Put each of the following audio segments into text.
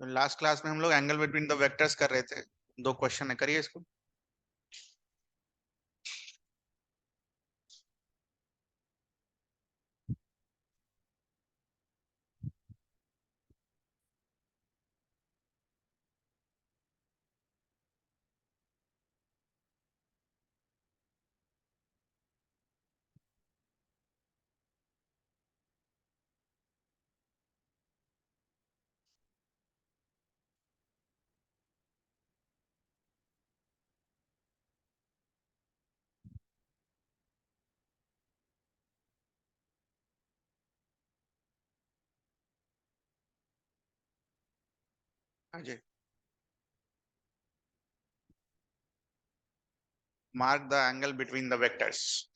Last class में हम लोग एंगल बिटवीन द वेक्टर्स कर रहे थे। 2 क्वेश्चन है, करिए इसको। हाँ जी। Mark the angle between the vectors.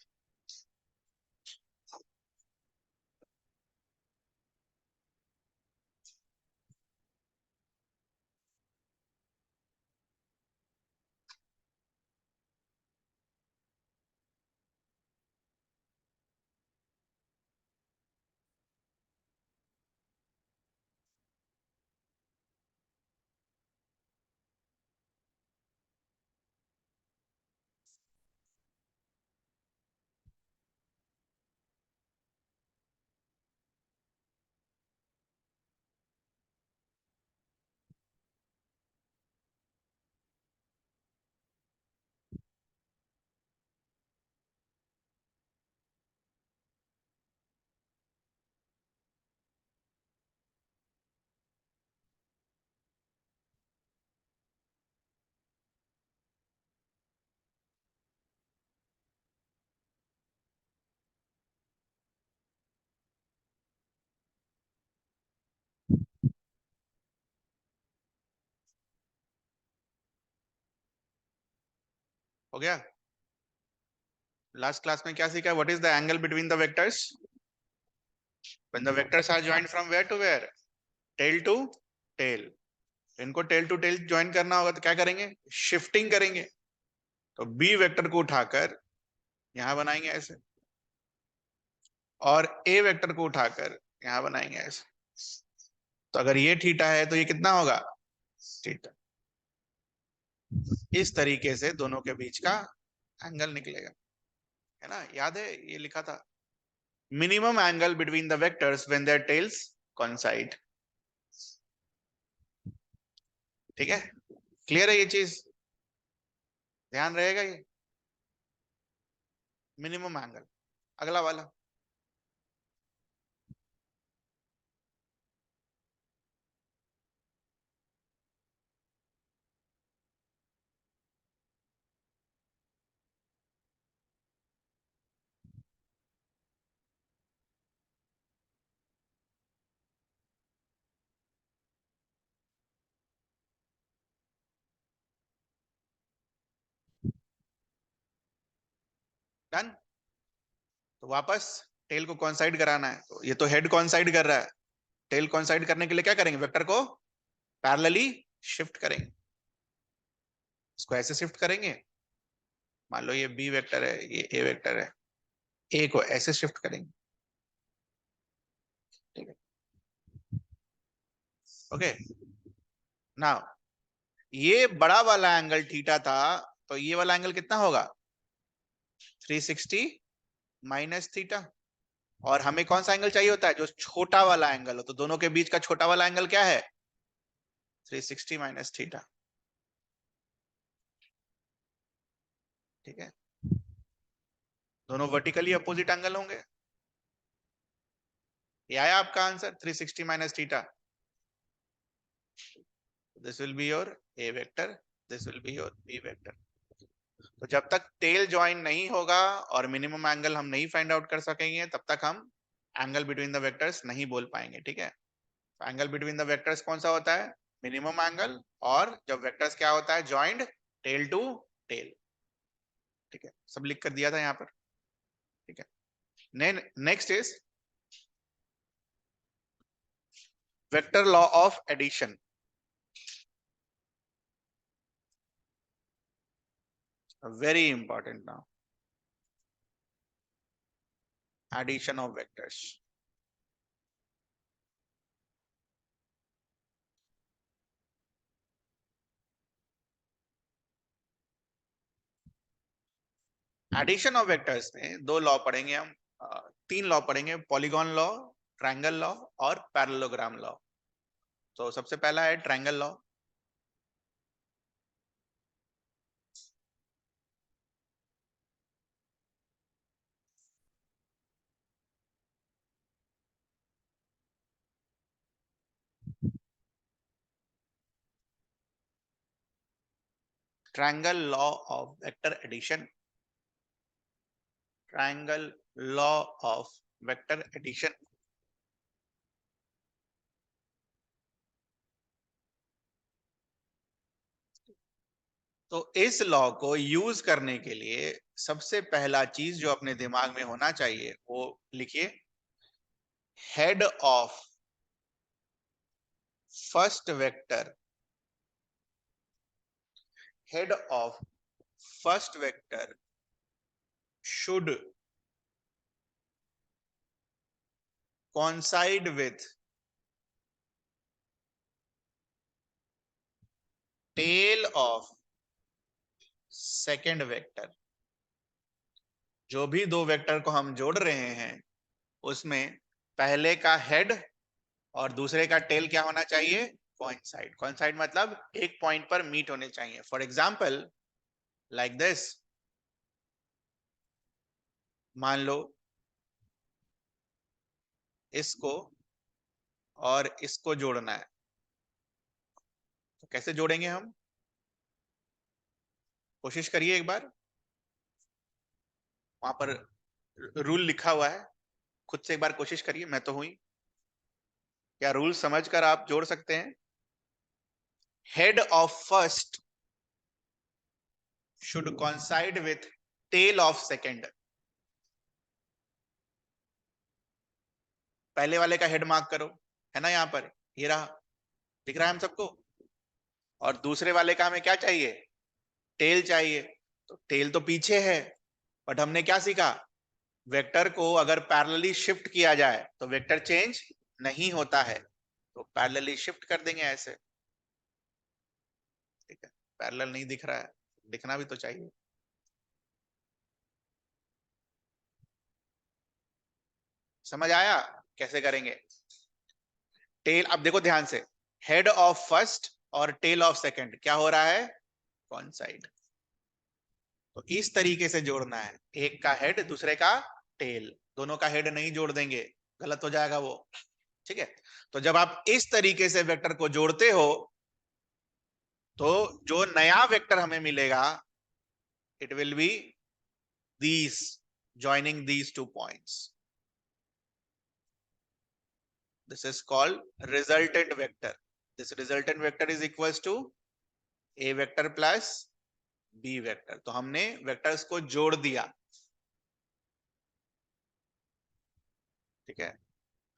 हो गया। लास्ट क्लास में क्या सीखा? What is the angle between the vectors when the vectors are joined from where to where? Tail to tail. इनको टेल टू टेल ज्वाइन करना होगा तो क्या करेंगे? शिफ्टिंग करेंगे। तो बी वेक्टर को उठाकर यहां बनाएंगे ऐसे, और ए वेक्टर को उठाकर यहां बनाएंगे ऐसे। तो अगर ये थीटा है तो ये कितना होगा? थीटा। इस तरीके से दोनों के बीच का एंगल निकलेगा, है ना? याद है ये लिखा था, minimum angle between the vectors when there tales coincide. ठीक है, क्लियर है ये चीज? ध्यान रहेगा ये मिनिमम एंगल। अगला वाला। डन। तो वापस टेल को कोइंसाइड कराना है, तो ये तो हेड कोइंसाइड कर रहा है। टेल कोइंसाइड करने के लिए क्या करेंगे? वेक्टर को पैरेलली शिफ्ट करेंगे। इसको ऐसे शिफ्ट करेंगे, मान लो ये बी वेक्टर है, ये ए वेक्टर है, ए को ऐसे शिफ्ट करेंगे। ठीक है, ओके। नाउ ये बड़ा वाला एंगल थीटा था, तो ये वाला एंगल कितना होगा? 360 माइनस थीटा। और हमें कौन सा एंगल चाहिए होता है? जो छोटा वाला एंगल हो। तो दोनों के बीच का छोटा वाला एंगल क्या है? 360 माइनस थीटा। ठीक है, दोनों वर्टिकली अपोजिट एंगल होंगे। ये आया आपका answer, 360 minus theta. This will be your A vector, this will be your B vector. तो जब तक टेल ज्वाइन नहीं होगा और मिनिमम एंगल हम नहीं फाइंड आउट कर सकेंगे, तब तक हम एंगल बिटवीन द वेक्टर्स नहीं बोल पाएंगे। ठीक है, एंगल बिटवीन द वेक्टर्स कौन सा होता है? Minimum angle. और जब वेक्टर्स क्या होता है? Joined tail to tail. ठीक है, सब लिख कर दिया था यहाँ पर। ठीक है, next is vector law of addition. Very important now, addition of vectors. Addition of vectors में दो लॉ पढ़ेंगे हम, तीन लॉ पढ़ेंगे, पॉलीगॉन लॉ, ट्रायंगल लॉ और पैरेललोग्राम लॉ। तो सबसे पहला है triangle law. Triangle law of vector addition, triangle law of vector addition. तो इस लॉ को यूज करने के लिए सबसे पहला चीज जो अपने दिमाग में होना चाहिए वो लिखिए, head of first vector, head of first vector should coincide with tail of second vector। जो भी दो वेक्टर को हम जोड़ रहे हैं उसमें पहले का हेड और दूसरे का टेल क्या होना चाहिए, कोइंसाइड। कोइंसाइड मतलब एक पॉइंट पर मीट होने चाहिए। फॉर एग्जाम्पल लाइक दिस, मान लो इसको और इसको जोड़ना है, तो कैसे जोड़ेंगे हम, कोशिश करिए एक बार, वहां पर रूल लिखा हुआ है, खुद से एक बार कोशिश करिए, मैं तो हुई, क्या रूल समझकर आप जोड़ सकते हैं। Head of first should coincide with tail of second। पहले वाले का हेड मार्क करो, है ना, यहां पर ये रहा, दिख रहा है हम सबको। और दूसरे वाले का हमें क्या चाहिए, टेल चाहिए। तो टेल तो पीछे है, बट हमने क्या सीखा, वेक्टर को अगर पैरेलली शिफ्ट किया जाए तो वेक्टर चेंज नहीं होता है, तो पैरेलली शिफ्ट कर देंगे ऐसे। ठीक है, पैरेलल नहीं दिख रहा है, दिखना भी तो चाहिए। समझ आया कैसे करेंगे। टेल, अब देखो ध्यान से, हेड ऑफ फर्स्ट और टेल ऑफ सेकंड क्या हो रहा है, कौन साइड। तो इस तरीके से जोड़ना है, एक का हेड दूसरे का टेल, दोनों का हेड नहीं जोड़ देंगे, गलत हो जाएगा वो। ठीक है, तो जब आप इस तरीके से वेक्टर को जोड़ते हो तो जो नया वेक्टर हमें मिलेगा, it will B these joining these 2 points, this is called resultant vector। this resultant vector is equals to a vector plus b vector। तो हमने वेक्टर्स को जोड़ दिया, ठीक है,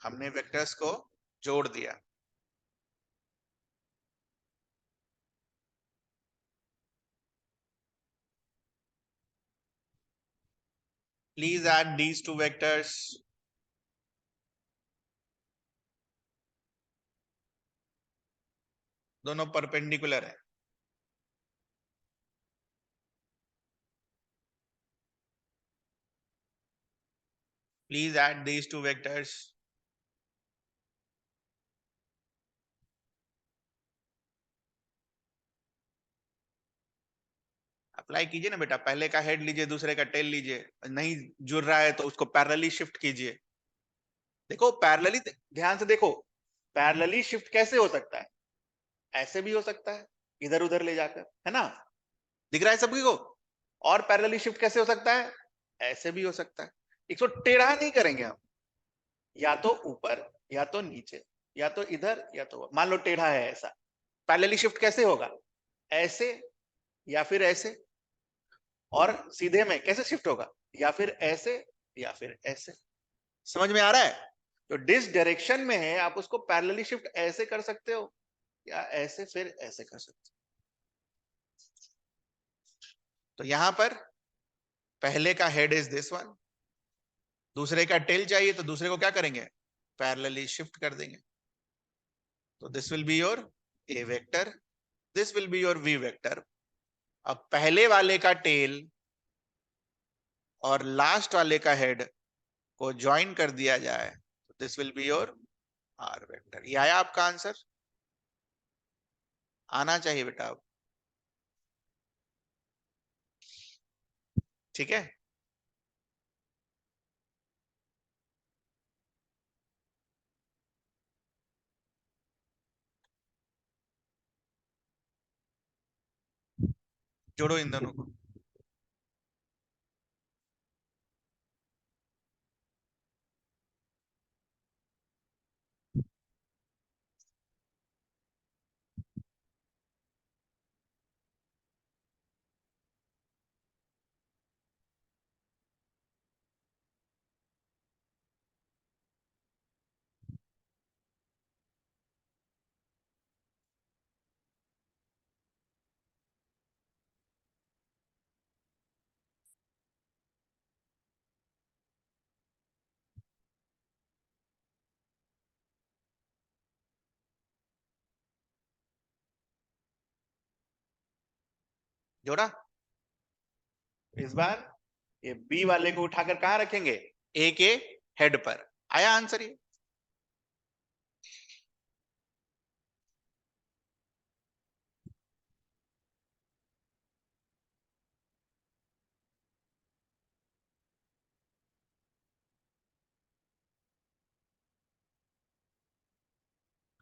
हमने वेक्टर्स को जोड़ दिया। Please add these two vectors। दोनों परपेंडिकुलर है। Please add these two vectors। Apply कीजिए ना बेटा, पहले का हेड लीजिए दूसरे का टेल लीजिए, नहीं जुड़ रहा है तो उसको पैरेलली शिफ्ट कीजिए। देखो पैरेलली, ध्यान से देखो, पैरेलली शिफ्ट कैसे हो सकता है, ऐसे भी हो सकता है, इधर उधर ले जाकर, है ना, दिख रहा है सभी को। और पैरेलली शिफ्ट कैसे हो सकता है, ऐसे भी हो सकता है। इसको टेढ़ा नहीं करेंगे हम, या तो ऊपर या तो नीचे, या तो इधर या तो, मान लो टेढ़ा है ऐसा, पैरेलली शिफ्ट कैसे होगा, ऐसे या फिर ऐसे। और सीधे में कैसे शिफ्ट होगा, या फिर ऐसे या फिर ऐसे। समझ में आ रहा है, तो जिस डायरेक्शन में है आप उसको पैरेलली शिफ्ट ऐसे कर सकते हो या ऐसे फिर ऐसे कर सकते हो। तो यहां पर पहले का हेड इज दिस वन, दूसरे का टेल चाहिए तो दूसरे को क्या करेंगे, पैरेलली शिफ्ट कर देंगे। तो this will be your A vector, this will be your B vector. अब पहले वाले का टेल और लास्ट वाले का हेड को ज्वाइन कर दिया जाए, this will be your R vector. ये आया आपका आंसर? आना चाहिए बेटा अब। ठीक है, जोड़ो इन दोनों को। जोड़ा। इस बार ये बी वाले को उठाकर कहां रखेंगे? ए के हेड पर। आया आंसर ये?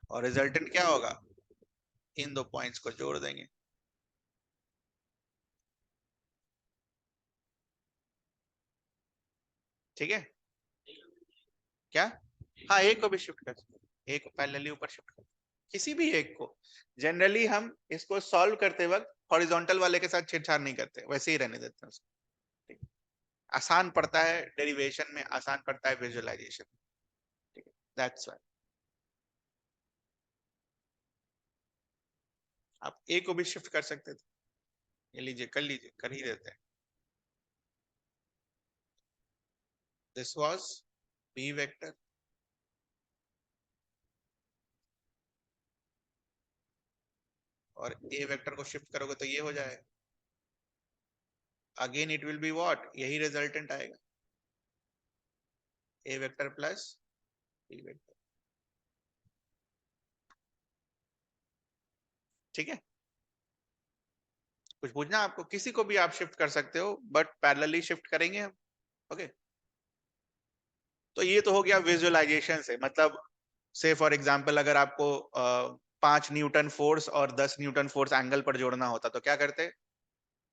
और रिजल्टेंट क्या होगा? इन दो पॉइंट्स को जोड़ देंगे। ठीक है, क्या? हाँ, एक को भी शिफ्ट कर सकते, एक को पैरेलली ऊपर शिफ्ट कर, किसी भी एक को। जनरली हम इसको सॉल्व करते वक्त हॉरिजॉन्टल वाले के साथ छेड़छाड़ नहीं करते, वैसे ही रहने देते हैं उसको। ठीक है? आसान पड़ता है डेरिवेशन में, आसान पड़ता है विजुअलाइजेशन। ठीक है, दैट्स व्हाई आप ए को भी शिफ्ट कर सकते थे। ये लीजिए, कर लीजिए, कर ही देते हैं। दिस वाज बी वेक्टर, और ए वेक्टर को शिफ्ट करोगे तो ये हो जाएगा। Again it will be what, यही रिजल्टेंट आएगा, ए वेक्टर प्लस बी वेक्टर। ठीक है, कुछ पूछना आपको? किसी को भी आप शिफ्ट कर सकते हो, बट पैरेलली शिफ्ट करेंगे हम। ओके, तो ये तो हो गया विजुअलाइजेशन से। मतलब से फॉर एग्जांपल अगर आपको 5 न्यूटन फोर्स और 10 न्यूटन फोर्स एंगल पर जोड़ना होता तो क्या करते?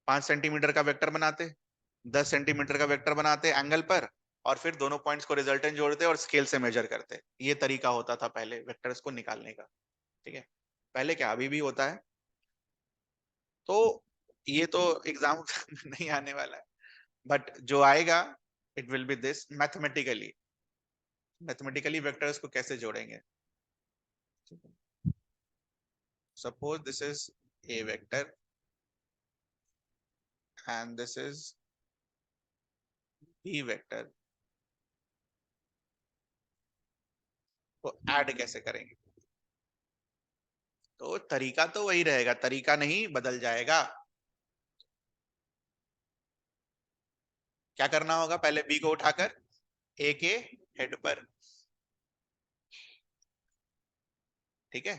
5 सेंटीमीटर का वेक्टर बनाते, 10 सेंटीमीटर का वेक्टर बनाते एंगल पर, और फिर दोनों पॉइंट्स को रिजल्टेंट जोड़ते और स्केल से मेजर करते। ये तरीका होता था पहले वेक्टर्स को निकालने का। ठीक है, पहले क्या, अभी भी होता है। तो ये तो एग्जाम में नहीं आने वाला है, बट जो आएगा it will be this, mathematically. Mathematically vectors को कैसे जोड़ेंगे? Suppose this is A vector and this is B vector, तो ऐड कैसे करेंगे? तो तरीका तो वही रहेगा, तरीका नहीं बदल जाएगा। क्या करना होगा? पहले बी को उठाकर ए के हेड पर। ठीक है,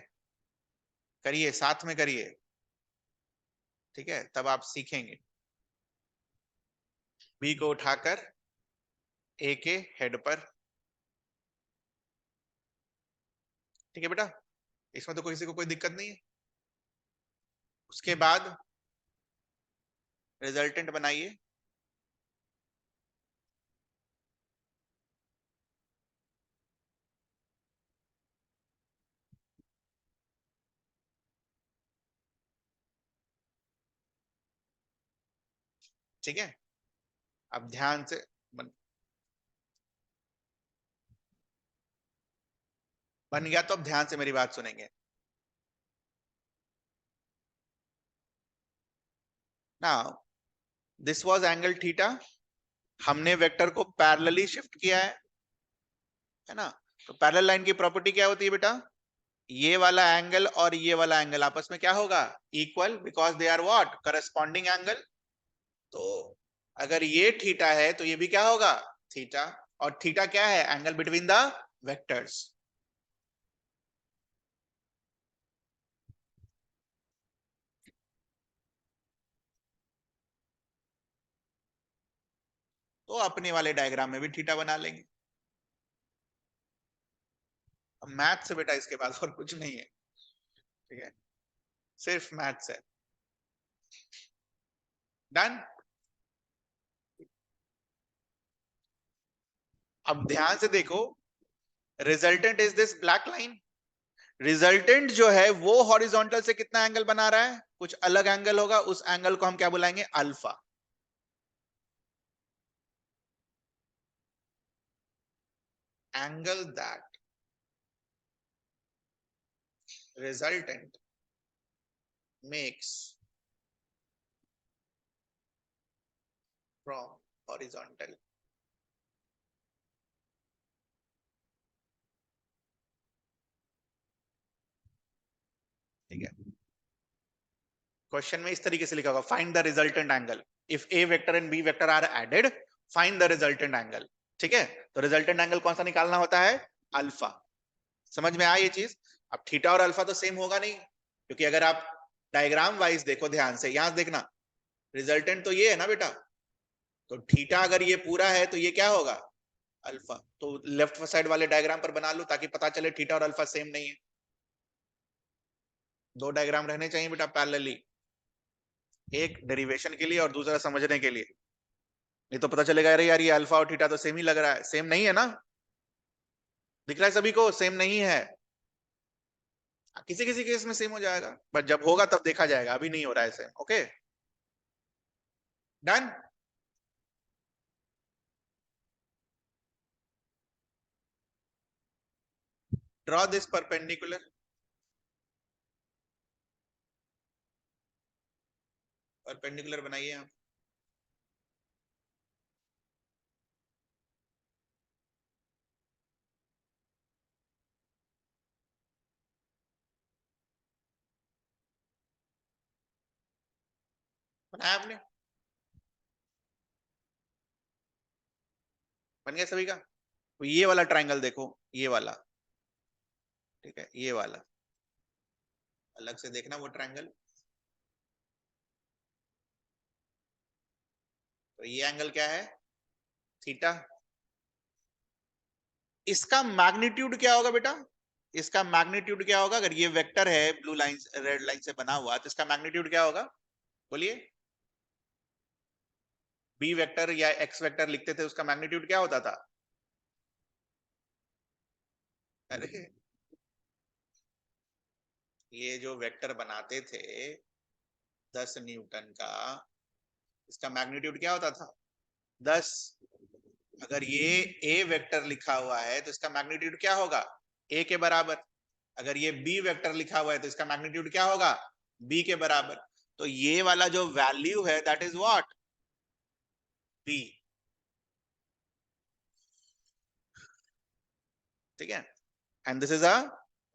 करिए, साथ में करिए। ठीक है, तब आप सीखेंगे। बी को उठाकर ए के हेड पर। ठीक है बेटा, इसमें तो किसी को कोई दिक्कत नहीं है। उसके बाद रिजल्टेंट बनाइए। ठीक है, अब ध्यान से बन गया तो अब ध्यान से मेरी बात सुनेंगे ना। दिस वाज एंगल थीटा, हमने वेक्टर को पैरेलली शिफ्ट किया है ना? तो पैरेलल लाइन की प्रॉपर्टी क्या होती है बेटा? ये वाला एंगल और ये वाला एंगल आपस में क्या होगा? Equal, because they are what, corresponding angle. तो अगर ये थीटा है तो ये भी क्या होगा, थीटा। और थीटा क्या है, एंगल बिटवीन द वेक्टर्स। तो अपने वाले डायग्राम में भी थीटा बना लेंगे। मैथ से बेटा इसके बाद और कुछ नहीं है, ठीक है, सिर्फ मैथ्स है। डन। अब ध्यान से देखो, resultant is this black line. Resultant जो है वो हॉरिजॉन्टल से कितना एंगल बना रहा है, कुछ अलग एंगल होगा, उस एंगल को हम क्या बुलाएंगे, alpha. Angle that resultant makes from horizontal. ठीक है, क्वेश्चन में इस तरीके से लिखा होगा, find the resultant angle if A vector and B vector are added, find the resultant angle. ठीक है, तो रिजल्टेंट एंगल कौन सा निकालना होता है, अल्फा। समझ में आया ये चीज। अब थीटा और अल्फा तो सेम होगा नहीं, क्योंकि अगर आप डायग्राम वाइज देखो ध्यान से, यहां देखना, रिजल्टेंट तो ये है ना बेटा, तो थीटा अगर ये पूरा है तो ये क्या होगा, अल्फा। तो लेफ्ट साइड वाले डायग्राम पर बना लो ताकि पता चले थीटा और अल्फा सेम नहीं है। दो डायग्राम रहने चाहिए बेटा पैरेलली, एक डेरिवेशन के लिए और दूसरा समझने के लिए। नहीं तो पता चलेगा अरे यार ये अल्फा और थीटा तो सेम ही लग रहा है, सेम नहीं है ना, दिख रहा है सभी को सेम नहीं है। किसी किसी केस में सेम हो जाएगा, बट जब होगा तब देखा जाएगा, अभी नहीं हो रहा है same. Okay, done. Draw this perpendicular. Perpendicular बनाइए आप। बनाया आपने, बन गया सभी का। तो ये वाला ट्रायंगल देखो, ये वाला, ठीक है, ये वाला अलग से देखना वो ट्रायंगल। तो ये एंगल क्या है, थीटा। इसका मैग्नीट्यूड क्या होगा बेटा, इसका मैग्नीट्यूड क्या होगा, अगर ये वेक्टर है ब्लू लाइन रेड लाइन से बना हुआ, तो इसका मैग्नीट्यूड क्या होगा, बोलिए। बी वेक्टर या एक्स वेक्टर लिखते थे, उसका मैग्नीट्यूड क्या होता था, अरे ये जो वेक्टर बनाते थे 10 न्यूटन का, इसका मैग्नीट्यूड क्या होता था, 10। अगर ये ए वेक्टर लिखा हुआ है तो इसका मैग्नीट्यूड क्या होगा, ए के बराबर। अगर ये बी वेक्टर लिखा हुआ है तो इसका मैग्नीट्यूड क्या होगा, बी के बराबर। तो ये वाला जो वैल्यू है दैट इज व्हाट, बी। ठीक है, and this is a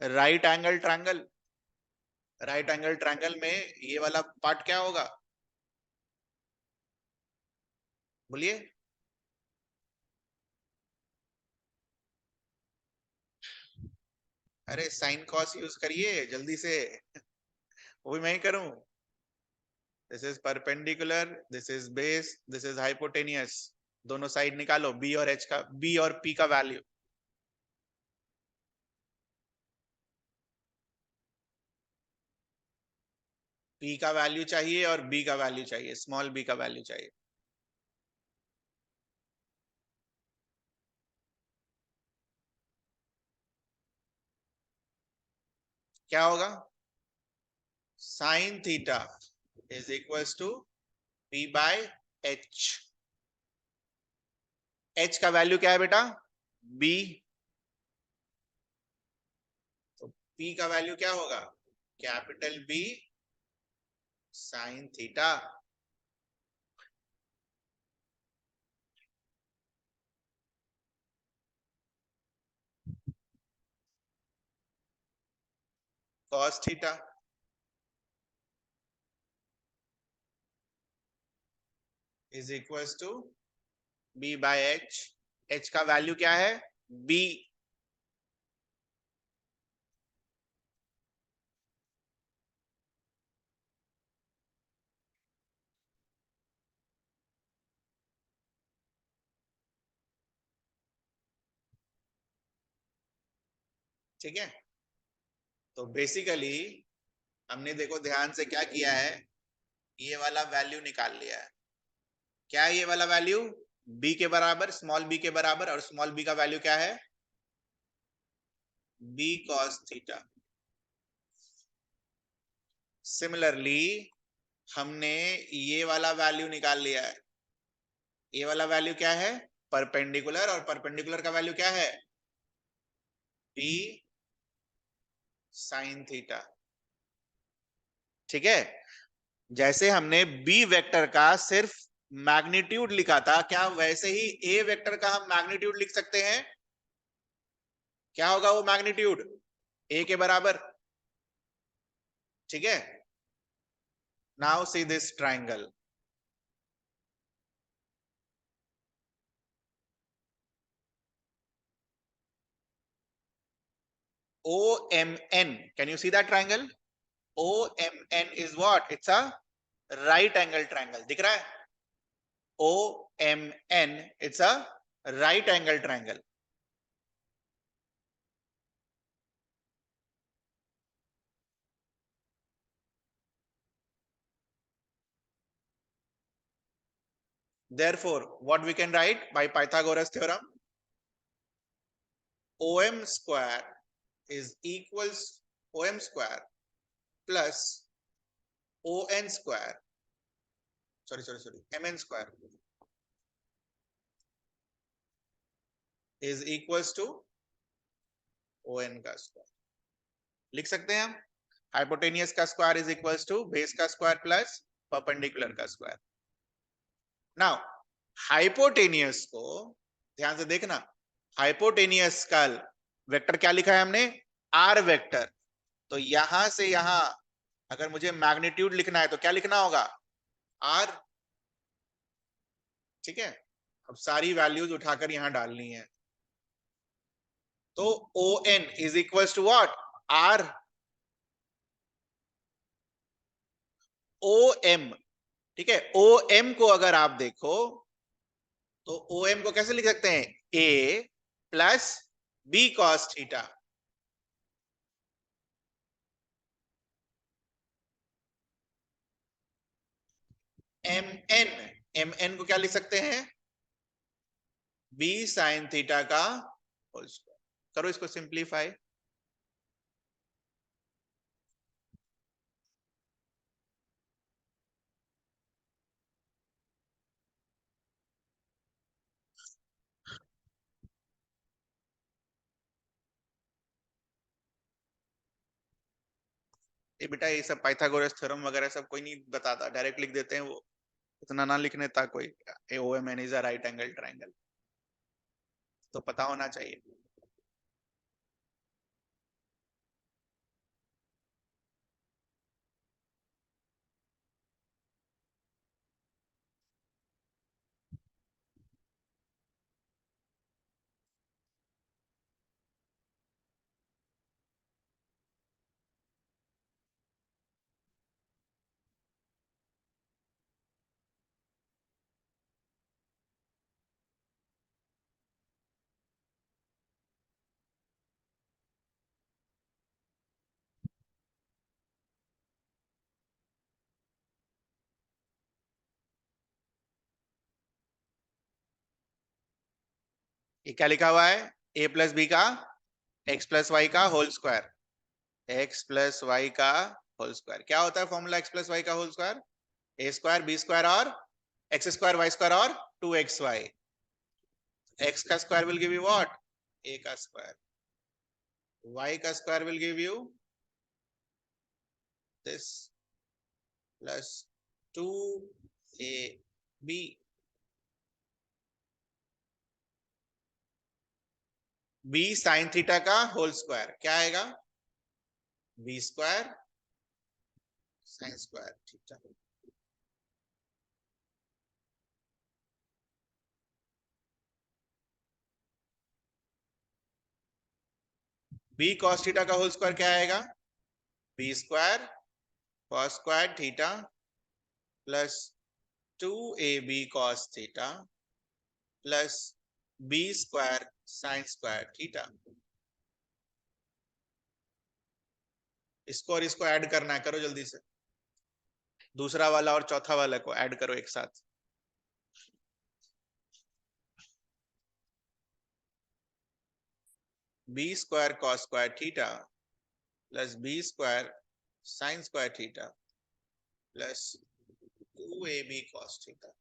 right angle triangle. Right angle triangle में ये वाला पार्ट क्या होगा, बोलिए। अरे साइन कॉस यूज करिए जल्दी से, वो भी मैं ही करूं। This is perpendicular, this is base, this is hypotenuse. दोनों साइड निकालो बी और एच का, बी और पी का वैल्यू। पी का वैल्यू चाहिए और बी का वैल्यू चाहिए, स्मॉल बी का वैल्यू चाहिए। क्या होगा, sine theta is equals to P by H. H का वैल्यू क्या है बेटा, बी। तो पी का वैल्यू क्या होगा, capital B sine theta cos theta. Is equal to B by H. H का वैल्यू क्या है? बी। ठीक है, तो बेसिकली हमने देखो ध्यान से क्या किया है, ये वाला वैल्यू निकाल लिया है। क्या है ये वाला वैल्यू? बी के बराबर, स्मॉल बी के बराबर, और स्मॉल बी का वैल्यू क्या है? B cos theta. सिमिलरली हमने ये वाला वैल्यू निकाल लिया है। ये वाला वैल्यू क्या है? परपेंडिकुलर, और परपेंडिकुलर का वैल्यू क्या है? B sine theta. ठीक है, जैसे हमने बी वेक्टर का सिर्फ मैग्नीट्यूड लिखा था, क्या वैसे ही ए वेक्टर का हम मैग्नीट्यूड लिख सकते हैं? क्या होगा वो मैग्नीट्यूड? ए के बराबर। ठीक है, now see this triangle OMN. Can you see that triangle? OMN is what? It's a right angle triangle. दिख रहा है? OMN, it's a right angle triangle. Therefore, what we can write by Pythagoras theorem? OM square is equals OM square plus ON square. Sorry, MN square is equals to ON का square. लिख सकते हैं हम, hypotenuse का square is equals to base का square plus perpendicular का square. Now hypotenuse को ध्यान से देखना, हाइपोटेनियस का वेक्टर क्या लिखा है हमने? R vector. तो यहां से यहां अगर मुझे मैग्नीट्यूड लिखना है तो क्या लिखना होगा? आर। ठीक है, अब सारी वैल्यूज उठाकर यहां डालनी है। तो O N is equal to what? R. O M. ठीक है, ओ एम को अगर आप देखो तो ओ एम को कैसे लिख सकते हैं? A plus B cos theta. M N, M N को क्या लिख सकते हैं? बी साइन थीटा का होल स्क्वायर। करो इसको सिंप्लीफाई। ये बेटा ये सब पाइथागोरस थ्योरम वगैरह सब कोई नहीं बताता, डायरेक्ट लिख देते हैं वो, इतना ना लिखने था कोई। O M N is a right angle triangle, तो पता होना चाहिए। ये क्या लिखा हुआ है? ए प्लस बी का एक्स प्लस वाई का whole square. X plus Y का होल स्क्वायर क्या होता है? फॉर्मूला एक्स प्लस वाई का whole square A square B square और एक्स स्क्वायर वाई स्क्वायर और 2xy। एक्स का square will give you what? A का स्क्वायर। वाई का square will give you this plus 2ab। B sine theta का whole square क्या आएगा? B square sine square theta. B cos theta का whole square क्या आएगा? B square cos square theta plus 2ab cos theta plus B square sine square theta. इसको और इसको add करना है, करो जल्दी से। दूसरा वाला और चौथा वाला को ऐड करो एक साथ। B square cos square theta plus B square sine square theta plus 2ab cos theta.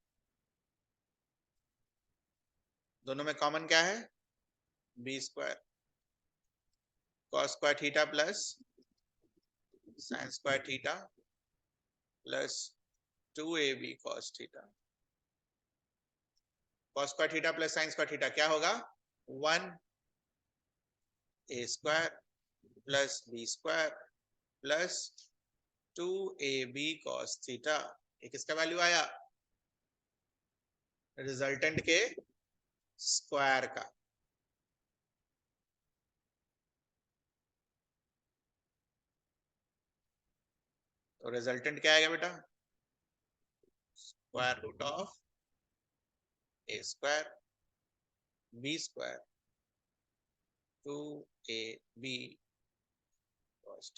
दोनों में कॉमन क्या है? B square cos square theta plus sine square theta plus 2ab cos theta. Cos square theta plus sine square theta क्या होगा? 1a square plus B square plus 2ab cos theta. ये किसका value आया? Resultant के square का। तो resultant क्या आएगा बेटा? Square root of A square B square 2ab cos।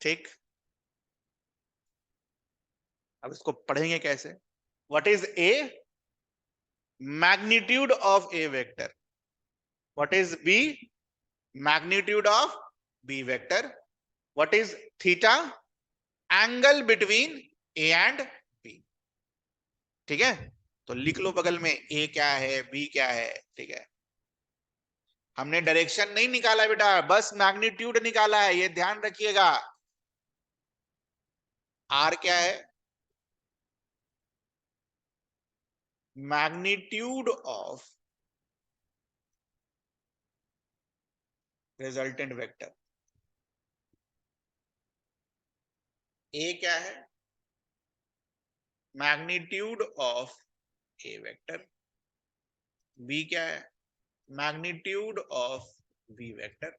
ठीक, अब इसको पढ़ेंगे कैसे? What is A? Magnitude of A vector. What is B? Magnitude of B vector. What is theta? Angle between A and B. ठीक है, तो लिख लो बगल में ए क्या है, बी क्या है। ठीक है, हमने डायरेक्शन नहीं निकाला बेटा, बस मैग्नीट्यूड निकाला है, ये ध्यान रखिएगा। आर क्या है? Magnitude of resultant vector. A क्या है? Magnitude of A vector. B क्या है? Magnitude of B vector.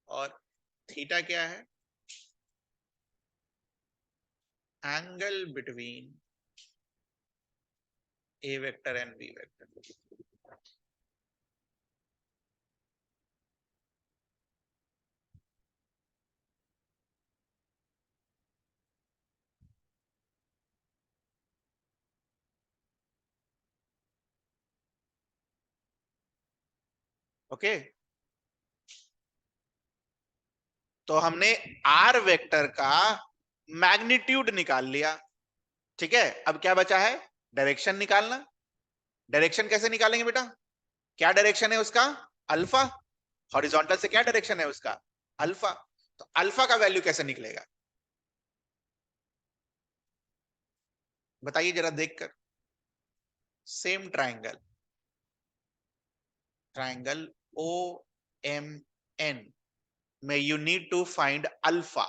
और थीटा क्या है? Angle between A vector and B vector. Okay, तो हमने आर वेक्टर का मैग्नीट्यूड निकाल लिया। ठीक है, अब क्या बचा है? डायरेक्शन निकालना। डायरेक्शन कैसे निकालेंगे बेटा? क्या डायरेक्शन है उसका? अल्फा। हॉरिजॉन्टल से क्या डायरेक्शन है उसका? अल्फा। तो अल्फा का वैल्यू कैसे निकलेगा बताइए जरा देखकर। Same triangle, triangle O M N में you need to find alpha.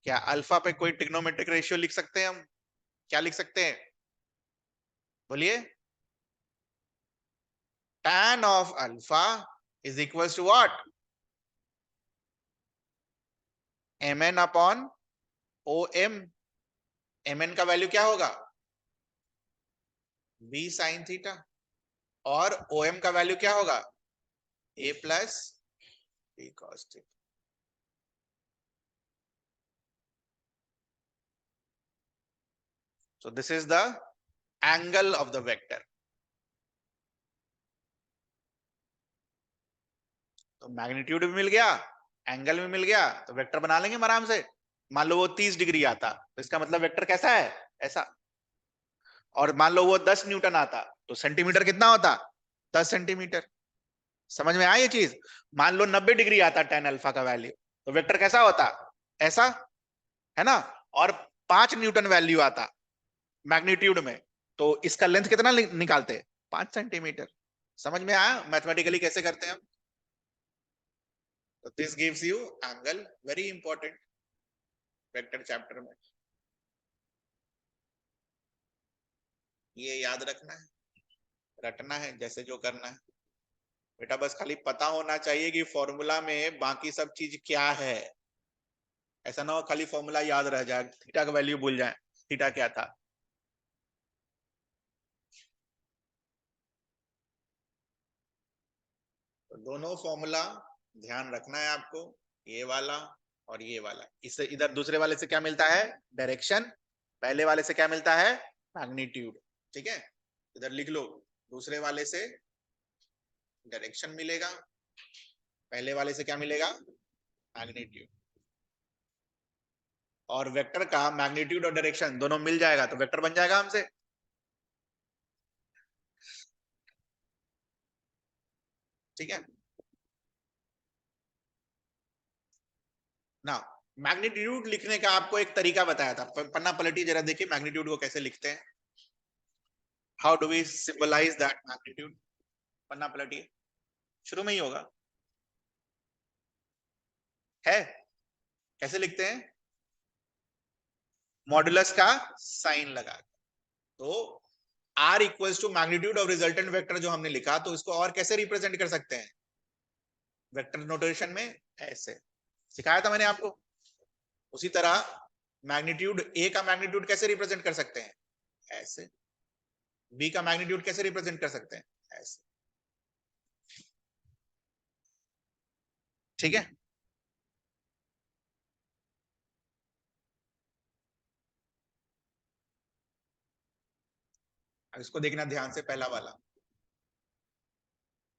क्या अल्फा पे कोई ट्रिग्नोमेट्रिक रेशियो लिख सकते हैं हम? क्या लिख सकते हैं? बोलिए। tan of alpha is equals to what? mn upon om। mn का वैल्यू क्या होगा? b sin theta. और om का वैल्यू क्या होगा? a plus b cos theta. So this is the angle of the vector. तो मैग्नीट्यूड भी मिल गया, एंगल भी मिल गया, तो वेक्टर बना लेंगे हम आराम से। मान लो वो 30 डिग्री आता तो इसका मतलब वेक्टर कैसा है? ऐसा। और मान लो वो 10 न्यूटन आता तो सेंटीमीटर कितना होता? 10 सेंटीमीटर। समझ में आया ये चीज? मान लो 90 डिग्री आता tan अल्फा का वैल्यू, तो वेक्टर कैसा होता? ऐसा, है ना? और 5 न्यूटन वैल्यू आता मैग्नीट्यूड में, तो इसका लेंथ कितना निकालते? 5 सेंटीमीटर। समझ में आया मैथमेटिकली कैसे करते हैं हम? तो this gives you angle, very important vector chapter में। ये याद रखना है, रटना है, जैसे जो करना है बेटा, बस खाली पता होना चाहिए कि फॉर्मूला में बाकी सब चीज क्या है। ऐसा ना हो खाली फॉर्मूला याद रह जाए, थीटा का वैल्यू भूल जाए, थीटा क्या था। तो दोनों फॉर्मूला ध्यान रखना है आपको, ये वाला और ये वाला। इससे इधर दूसरे वाले से क्या मिलता है, डायरेक्शन। पहले वाले से क्या मिलता है, मैग्नीट्यूड। ठीक है, इधर लिख लो, दूसरे वाले से डायरेक्शन मिलेगा, पहले वाले से क्या मिलेगा, मैग्नीट्यूड। और वेक्टर का मैग्नीट्यूड और डायरेक्शन दोनों मिल जाएगा तो वेक्टर बन जाएगा हमसे। ठीक है ना। मैग्नीट्यूड लिखने का आपको एक तरीका बताया था, पन्ना पलटी जरा देखिए मैग्नीट्यूड को कैसे लिखते हैं। How do we symbolize that magnitude, पन्ना पलटिए, शुरू में ही होगा, है कैसे लिखते हैं, मॉडुलस का साइन लगा। तो R equals to magnitude of resultant vector जो हमने लिखा, तो इसको और कैसे रिप्रेजेंट कर सकते हैं, वेक्टर नोटेशन में ऐसे सिखाया था मैंने आपको। उसी तरह मैग्नीट्यूड, ए का मैग्नीट्यूड कैसे रिप्रेजेंट कर सकते हैं, ऐसे। बी का मैग्नीट्यूड कैसे रिप्रेजेंट कर सकते हैं, ऐसे। ठीक है, अब इसको देखना ध्यान से, पहला वाला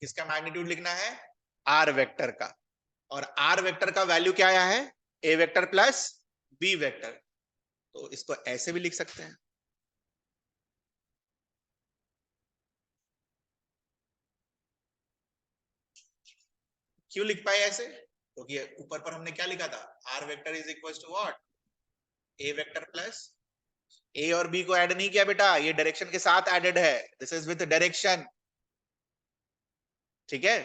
किसका मैग्नीट्यूड लिखना है, आर वेक्टर का। और आर वेक्टर का वैल्यू क्या आया है, ए वेक्टर प्लस बी वेक्टर। तो इसको ऐसे भी लिख सकते हैं। क्यों लिख पाए ऐसे, क्योंकि तो ऊपर पर हमने क्या लिखा था, R vector is equal to what, A vector plus, A और बी को ऐड नहीं किया बेटा, ये डायरेक्शन के साथ एडेड है, दिस इज विद डायरेक्शन। ठीक है,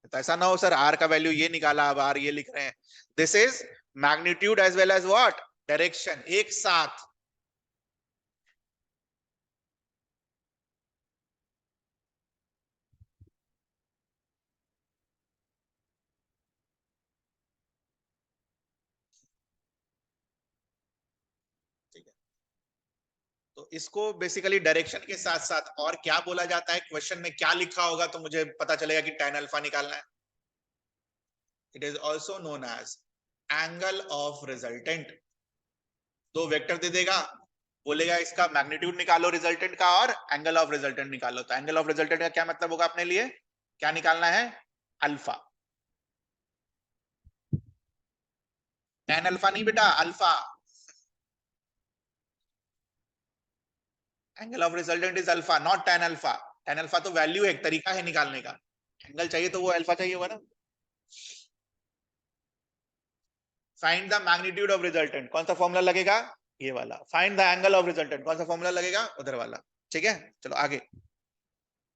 तो ऐसा ना हो सर आर का वैल्यू ये निकाला अब आर ये लिख रहे हैं, this is magnitude as well as what, direction एक साथ। ठीक है, तो इसको बेसिकली डायरेक्शन के साथ साथ और क्या बोला जाता है, क्वेश्चन में क्या लिखा होगा तो मुझे पता चलेगा कि tan अल्फा निकालना है। It is also known as angle of resultant. दो वेक्टर दे देगा, बोलेगा इसका मैग्नीट्यूड निकालो रिजल्टेंट का और एंगल ऑफ रिजल्टेंट निकालो। तो एंगल ऑफ रिजल्टेंट का क्या मतलब होगा अपने लिए, क्या निकालना है, अल्फा। tan अल्फा नहीं बेटा, alpha. Angle of resultant is alpha not tan alpha. tan alpha तो वैल्यू है, एक तरीका है निकालने का, एंगल चाहिए तो वो अल्फा चाहिए होगा ना। Find the magnitude of resultant, कौन सा फॉर्मूला लगेगा, ये वाला। Find the angle of resultant, कौन सा फॉर्मूला लगेगा, उधर वाला। ठीक है, चलो आगे।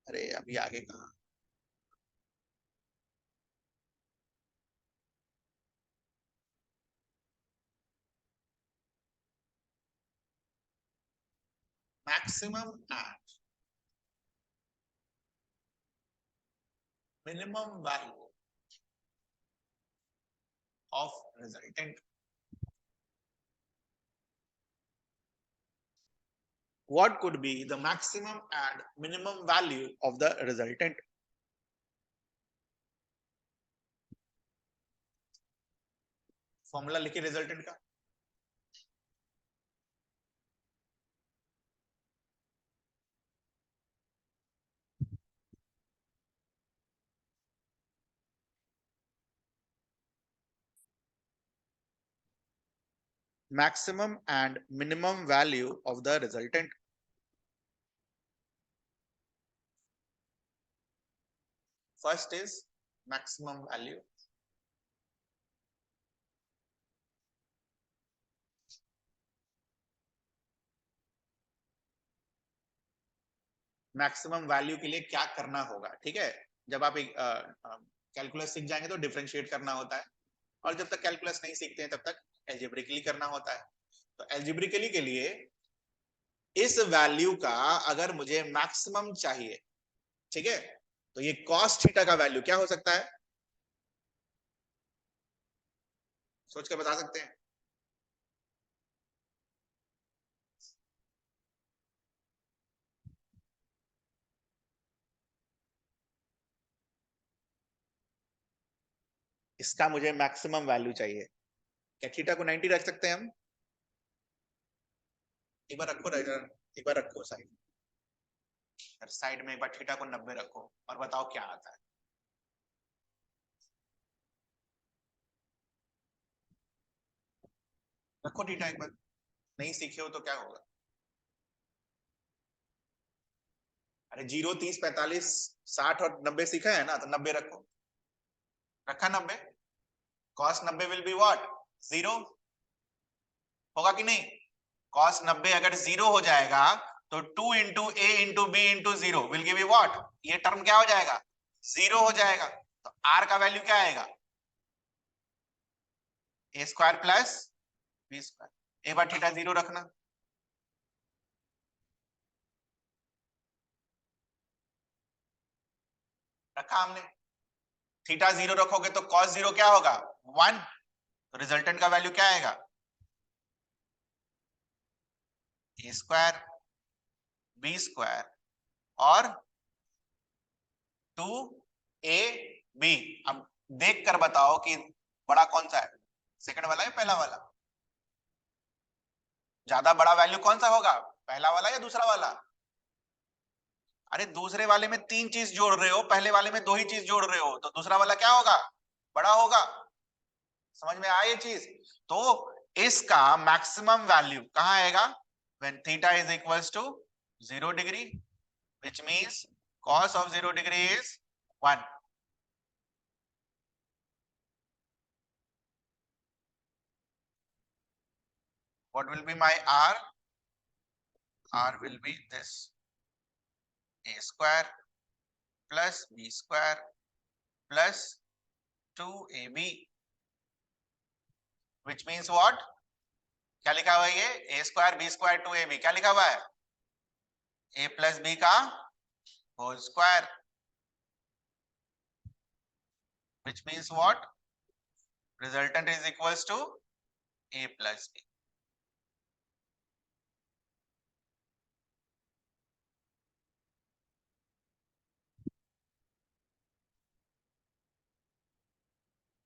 अरे अभी आगे कहा, maximum and minimum value of resultant. What could be the maximum and minimum value of the resultant? Formula लिखिए रिजल्टेंट का, maximum and minimum value of the resultant. First is maximum value. Maximum value के लिए क्या करना होगा, ठीक है। जब आप एक कैलकुलस सीख जाएंगे तो डिफरेंशिएट करना होता है, और जब तक कैलकुलस नहीं सीखते हैं तब तक एल्जेब्रिकली करना होता है। तो एल्जेब्रिकली के लिए इस वैल्यू का अगर मुझे मैक्सिमम चाहिए, ठीक है, तो ये cos थीटा का वैल्यू क्या हो सकता है, सोच के बता सकते हैं? इसका मुझे मैक्सिमम वैल्यू चाहिए, क्या थीटा को 90 रख सकते हैं हम? एक बार रखो, एक बार रखो साइड में, एक बार थीटा को 90 रखो और बताओ क्या आता है। रखो थीटा एक बार, नहीं सीखे हो तो क्या होगा? अरे 0, 30, 45, 60 और 90 सीखा है ना, तो 90 रखो। रखा 90? cos 90 विल बी व्हाट, 0 होगा कि नहीं? cos 90 अगर 0 हो जाएगा तो 2 into A into B into 0 will give you what, ये टर्म क्या हो जाएगा, 0 हो जाएगा। तो आर का वैल्यू क्या आएगा, ए स्क्वायर प्लस बी स्क्वायर। एक बार थीटा 0 रखना, रखा हमने। थीटा 0 रखोगे तो cos 0 क्या होगा, 1। तो रिजल्टेंट का वैल्यू क्या आएगा, ए स्क्वायर बी स्क्वायर और 2ab। अब देख कर बताओ कि बड़ा कौन सा है, सेकंड वाला या पहला वाला? ज्यादा बड़ा वैल्यू कौन सा होगा, पहला वाला या दूसरा वाला? अरे दूसरे वाले में 3 चीज जोड़ रहे हो, पहले वाले में 2 ही चीज जोड़ रहे हो, तो दूसरा वाला क्या होगा, बड़ा होगा। समझ में आए ये चीज? तो इसका मैक्सिमम वैल्यू कहां आएगा, when theta is equals to 0 degree, which means cos of 0 degree is 1. What will be my r? R will be this, a square plus b square plus 2ab, which means what, क्या लिखा हुआ है ये, a square b square 2ab, क्या लिखा हुआ है, a plus b का whole square, which means what, resultant is equals to a plus b।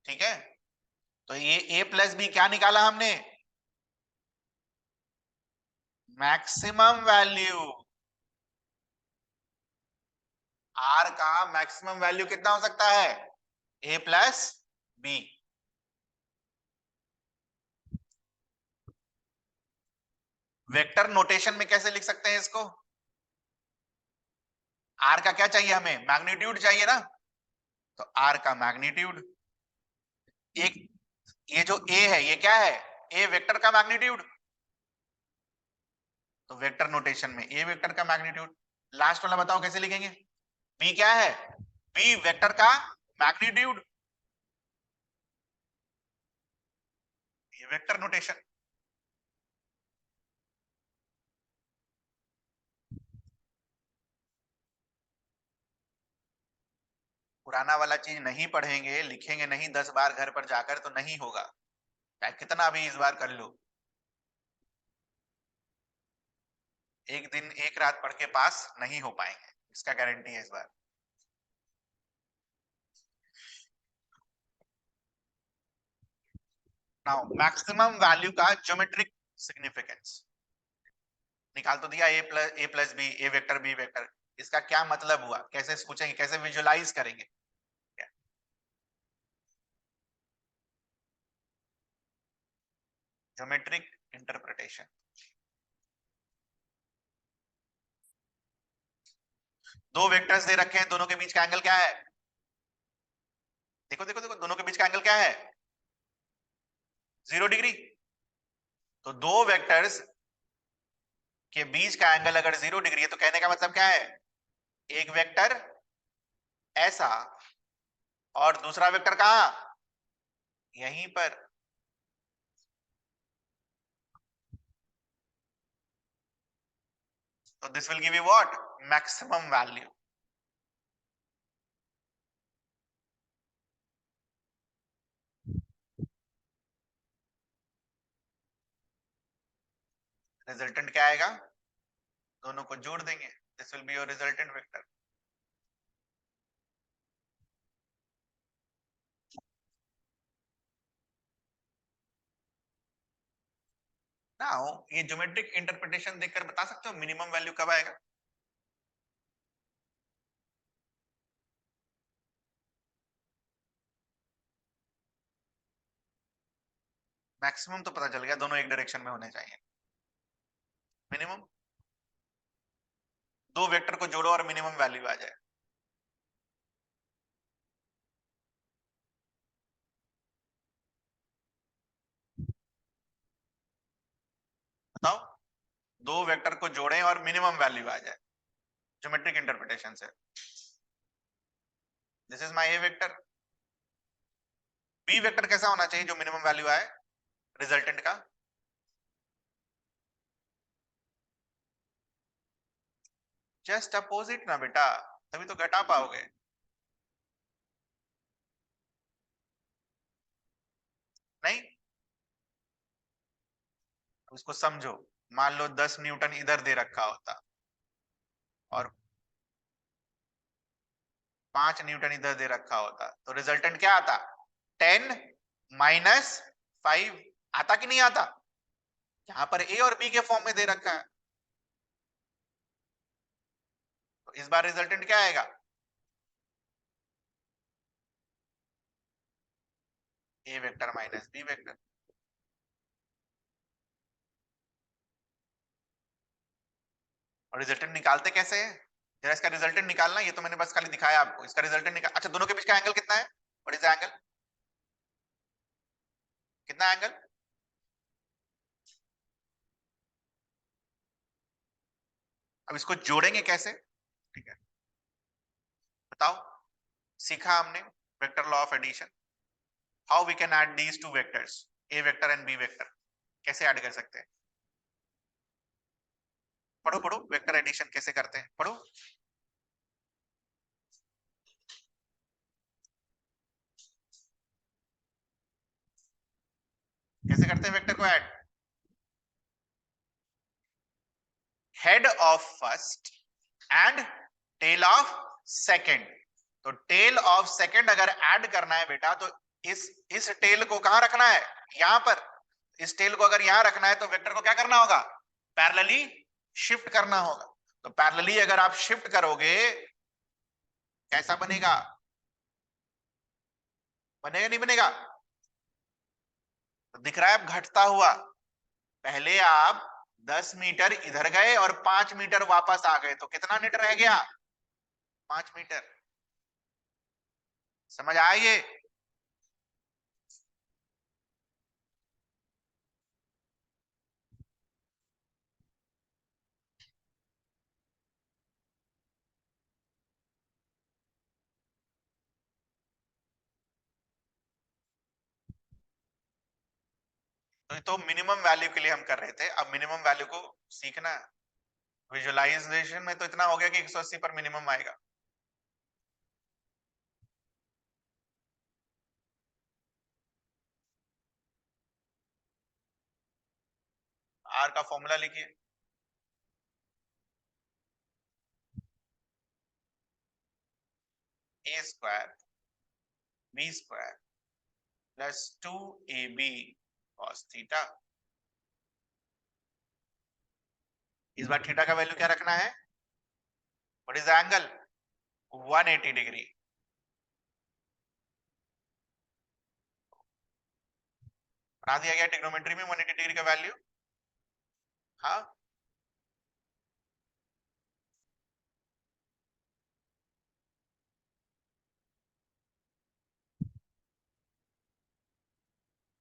ठीक है, तो ये a प्लस बी क्या निकाला हमने, मैक्सिमम वैल्यू। r का मैक्सिमम वैल्यू कितना हो सकता है, a plus B. Vector notation में कैसे लिख सकते हैं इसको, r का क्या चाहिए हमें, मैग्नीट्यूड चाहिए ना, तो r का मैग्नीट्यूड, एक ये जो a है ये क्या है, a वेक्टर का मैग्नीट्यूड, तो वेक्टर नोटेशन में a वेक्टर का मैग्नीट्यूड। लास्ट वाला बताओ कैसे लिखेंगे, b क्या है, b वेक्टर का मैग्नीट्यूड, ये वेक्टर नोटेशन। पुराना वाला चीज नहीं पढ़ेंगे, लिखेंगे नहीं 10 बार घर पर जाकर तो नहीं होगा, चाहे कितना भी इस बार कर लो, एक दिन एक रात पढ़ के पास नहीं हो पाएंगे, इसका गारंटी है इस बार। नाउ मैक्सिमम वैल्यू का ज्योमेट्रिक सिग्निफिकेंस निकाल तो दिया, ए प्लस बी, ए वेक्टर बी वेक्टर, इसका क्या मतलब हुआ, कैसे सोचेंगे, कैसे विजुअलाइज करेंगे, ज्योमेट्रिक इंटरप्रिटेशन। दो वेक्टर्स दे रखे हैं, दोनों के बीच का एंगल क्या है, देखो देखो देखो, दोनों के बीच का एंगल क्या है, 0 डिग्री। तो दो वेक्टर्स के बीच का एंगल अगर 0 डिग्री है तो कहने का मतलब क्या है, एक वेक्टर ऐसा और दूसरा वेक्टर कहां, यहीं पर। So this will give you what? Maximum value. Resultant क्या आएगा? दोनों को जोड़ देंगे. This will be your resultant vector. Now ये ज्योमेट्रिक इंटरप्रिटेशन देखकर बता सकते हो मिनिमम वैल्यू कब आएगा? मैक्सिमम तो पता चल गया, दोनों एक डायरेक्शन में होने चाहिए. मिनिमम दो वेक्टर को जोड़ो और मिनिमम वैल्यू आ जाए. बताओ, दो वेक्टर को जोड़ें और मिनिमम वैल्यू आ जाए ज्योमेट्रिक इंटरप्रिटेशन से. This is my A vector. B vector कैसा होना चाहिए जो मिनिमम वैल्यू आए रिजल्टेंट का? जस्ट अपोजिट ना बेटा, तभी तो घटा पाओगे. नहीं, उसको समझो. मान लो 10 न्यूटन इधर दे रखा होता और 5 न्यूटन इधर दे रखा होता, तो रिजल्टेंट क्या आता? 10 माइनस 5 आता कि नहीं आता? यहाँ पर ए और बी के फॉर्म में दे रखा है, तो इस बार रिजल्टेंट क्या आएगा? ए वेक्टर माइनस बी वेक्टर. और रिजल्टेंट निकालते कैसे हैं? जरा इसका रिजल्टेंट निकालना. ये तो मैंने बस खाली दिखाया आपको. इसका रिजल्टेंट निकाल. अच्छा, दोनों के बीच का एंगल कितना है? What is the angle? कितना एंगल? अब इसको जोड़ेंगे कैसे? ठीक है, बताओ. सीखा हमने vector law of addition. How we can add these two vectors, A vector and B vector. कैसे ऐड कर सकते हैं? पढ़ो पढ़ो, वेक्टर एडिशन कैसे करते हैं पढ़ो. कैसे करते हैं वेक्टर को add? Head of first and tail of second. तो टेल ऑफ सेकंड अगर ऐड करना है बेटा, तो इस टेल को कहां रखना है? यहां पर. इस टेल को अगर यहां रखना है तो वेक्टर को क्या करना होगा? पैरेलली शिफ्ट करना होगा. तो पैरेलली अगर आप शिफ्ट करोगे, कैसा बनेगा? बनेगा नहीं बनेगा? तो दिख रहा है अब घटता हुआ. पहले आप 10 मीटर इधर गए और 5 मीटर वापस आ गए, तो कितना नेट रह गया? 5 मीटर. समझ आए? तो मिनिमम वैल्यू के लिए हम कर रहे थे, अब मिनिमम वैल्यू को सीखना. विजुअलाइजेशन में तो इतना हो गया कि 180 पर मिनिमम आएगा. आर का फॉर्मूला लिखिए. A square B square plus 2ab cos theta. इस बार थीटा का वैल्यू क्या रखना है? What is the angle? 180 degree. बना दिया गया ट्रिग्नोमेट्री में 180 डिग्री का वैल्यू. हाँ,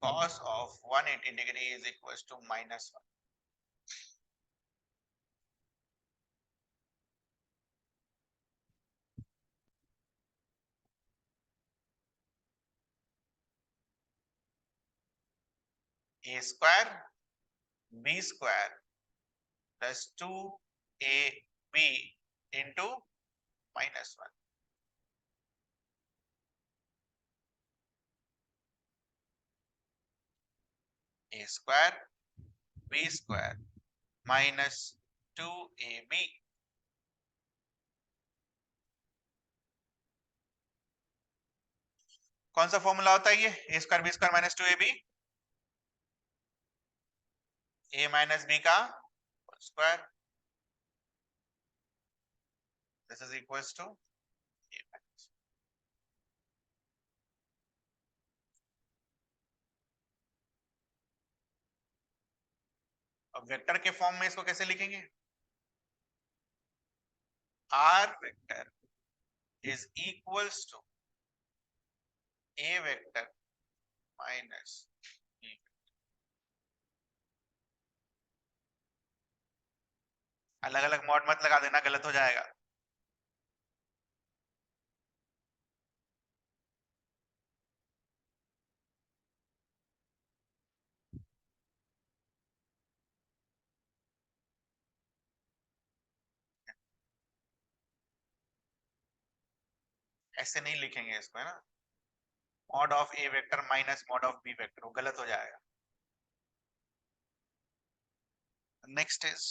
cos of 180 degree is equals to -1. A square b square plus 2 A B into -1 A square B square -2ab। कौन सा फॉर्मूला होता है ये? A square B square -2ab, a minus B का square, this is equals to a minus. अब vector के form में इसको कैसे लिखेंगे? r vector is equals to a vector minus b। अलग अलग मॉड मत लगा देना, गलत हो जाएगा। ऐसे नहीं लिखेंगे इसको, है ना, mod of A vector minus mod of B vector, वो गलत हो जाएगा। नेक्स्ट इज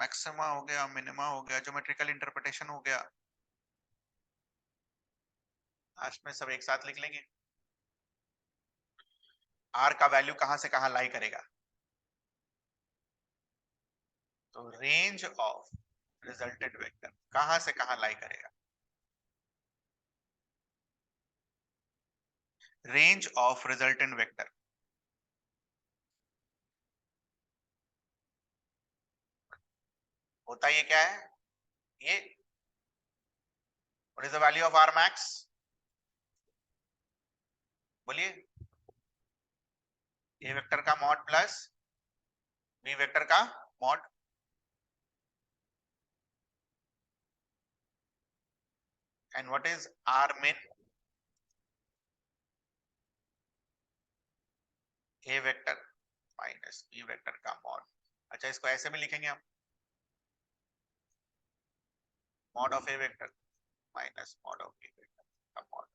मैक्सिमा हो गया, मिनिमा हो गया, ज्योमेट्रिकल इंटरप्रिटेशन हो गया। आज में सब एक साथ लिख लेंगे। आर का वैल्यू कहां से कहां लाई करेगा? तो रेंज ऑफ रिजल्टेंट वेक्टर कहां से कहां लाई करेगा? रेंज ऑफ रिजल्टेंट वेक्टर होता ये क्या है? ये what is the value of R max? बोलिए। ए वेक्टर का मॉड प्लस बी वेक्टर का mod. And what is R min? A vector minus B vector का मॉड। अच्छा, इसको ऐसे भी लिखेंगे हम, mod of A vector minus mod of B vector का मॉड।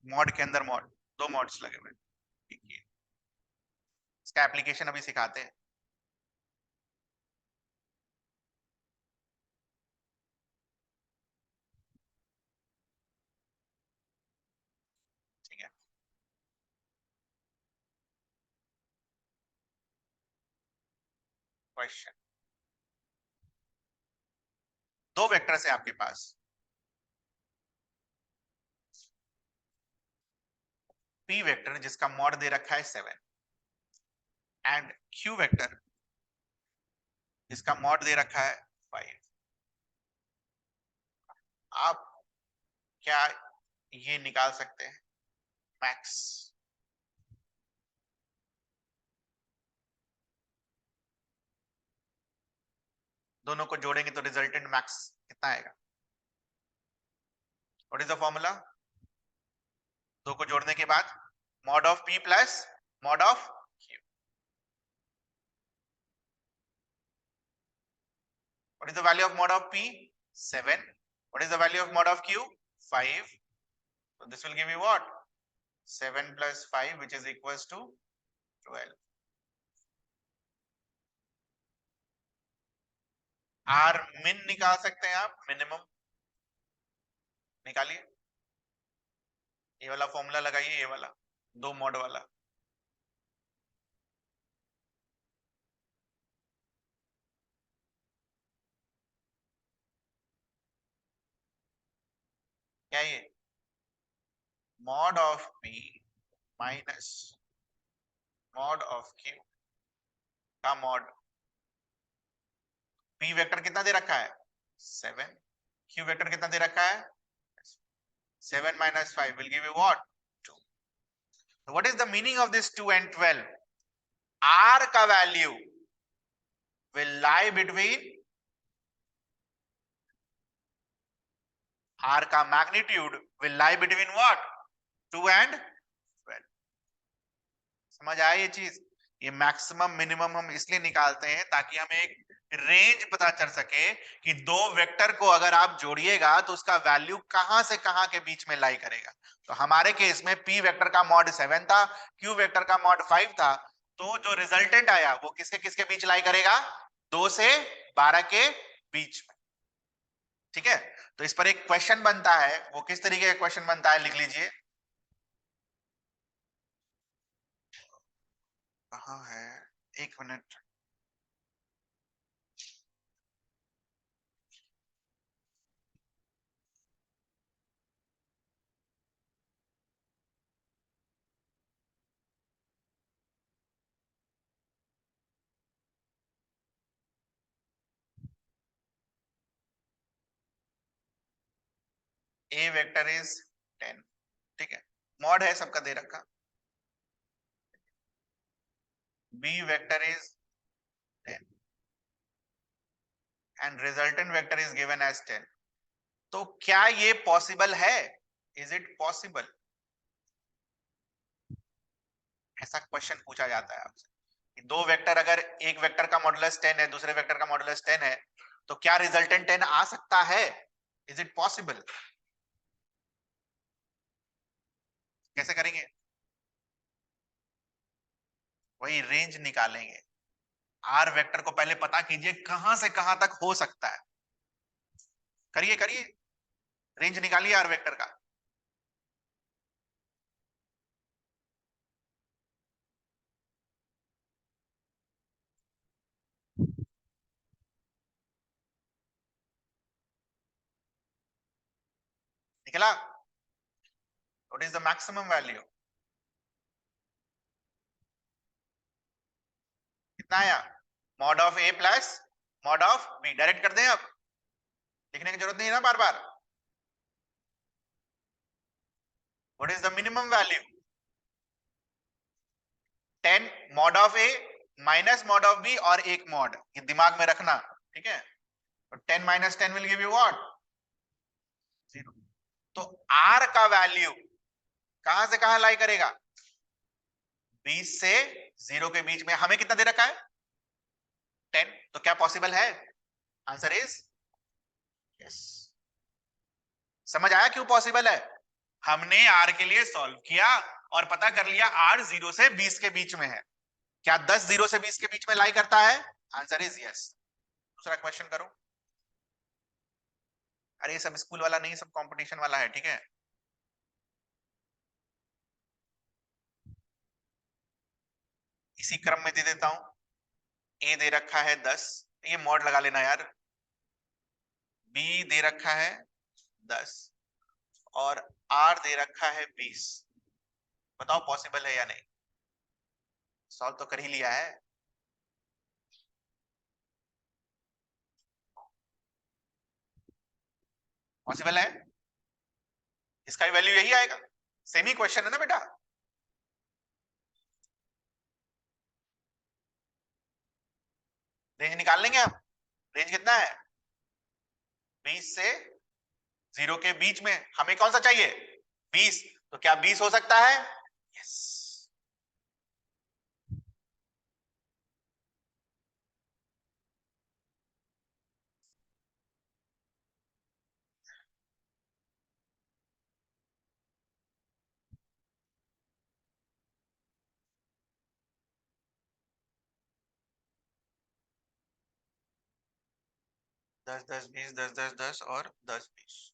मॉड के अंदर मॉड, दो मॉड्स लगे हुए, ठीक है। इसका एप्लीकेशन अभी सिखाते हैं। ठीक है, क्वेश्चन। दो वेक्टर्स है आपके पास, पी वेक्टर जिसका मॉड दे रखा है 7 एंड क्यू वेक्टर जिसका मॉड दे रखा है 5। आप क्या ये निकाल सकते हैं मैक्स? दोनों को जोड़ेंगे तो रिजल्टेंट मैक्स कितना आएगा? What is the formula? दो को जोड़ने के बाद mod of P plus mod of Q. What is the value of mod of P? 7। What is the value of mod of Q? 5। so this will give you what? 7 plus 5 which is equals to 12। Are मिन निकाल सकते हैं आप, minimum निकालिए। ये वाला formula लगाइए, ये वाला दो मॉड वाला। क्या ये? Mod of P minus mod of Q का मॉड। पी वेक्टर कितना दे रखा है? 7। क्यू वेक्टर कितना दे रखा है? 7 minus 5 will give you what? 2। So what is the meaning of this 2 and 12? R का value will lie between, R का magnitude will lie between what? 2 and 12। समझ आया ये चीज? ये मैक्सिमम मिनिमम हम इसलिए निकालते हैं ताकि हमें एक रेंज पता चल सके कि दो वेक्टर को अगर आप जोड़िएगा तो उसका वैल्यू कहां से कहां के बीच में लाई करेगा। तो हमारे केस में p वेक्टर का मॉड 7 था, q वेक्टर का मॉड 5 था, तो जो रिजल्टेंट आया वो किसके किसके बीच लाई करेगा? 2 से 12 के बीच में। ठीक है, तो इस पर एक क्वेश्चन बनता है, वो किस तरीके का क्वेश्चन बनता है लिख लीजिए। कहां है, एक मिनट। ए वेक्टर इज 10, ठीक है, मॉड है सबका दे रखा। B vector is 10 and resultant vector is given as 10। तो क्या ये पॉसिबल है? Is it possible? ऐसा क्वेश्चन पूछा जाता है आपसे। दो वेक्टर, अगर एक वेक्टर का मॉडुलस 10 है, दूसरे वेक्टर का मॉडुलस 10 है, तो क्या रिजल्टेंट 10 आ सकता है? Is it possible? कैसे करेंगे? वही रेंज निकालेंगे। आर वेक्टर को पहले पता कीजिए कहां से कहां तक हो सकता है। करिए करिए, रेंज निकालिए आर वेक्टर का। निकला? What is the maximum value? कितना आया? Mod of A plus mod of B. Direct कर दें, अब लिखने की जरूरत नहीं है ना बार बार। What is the minimum value? 10 mod of A minus mod of B और एक मॉड, ये दिमाग में रखना। ठीक है, तो 10 minus 10 will give you what? 0। तो आर का वैल्यू कहां से कहां लाई करेगा? 20 से 0 के बीच में। हमें कितना दे रखा है? 10। तो क्या पॉसिबल है? Answer is yes. समझ आया क्यों पॉसिबल है? हमने आर के लिए सॉल्व किया और पता कर लिया आर 0 से 20 के बीच में है। क्या 10 0 से 20 के बीच में लाई करता है? Answer is yes. दूसरा क्वेश्चन करो। अरे ये सब स्कूल वाला नहीं, सब कंपटीशन वाला है। ठीक है, इसी क्रम में दे देता हूं। ए दे रखा है 10, ये मॉड लगा लेना यार। बी दे रखा है 10 और आर दे रखा है 20। बताओ पॉसिबल है या नहीं? सॉल्व तो कर ही लिया है। पॉसिबल है, इसका भी वैल्यू यही आएगा। सेम ही क्वेश्चन है ना बेटा। रेंज निकाल लेंगे हम। रेंज कितना है? 20 से 0 के बीच में। हमें कौन सा चाहिए? 20। तो क्या 20 हो सकता है? यस। 10 10 20 10 10 10 और 10 20।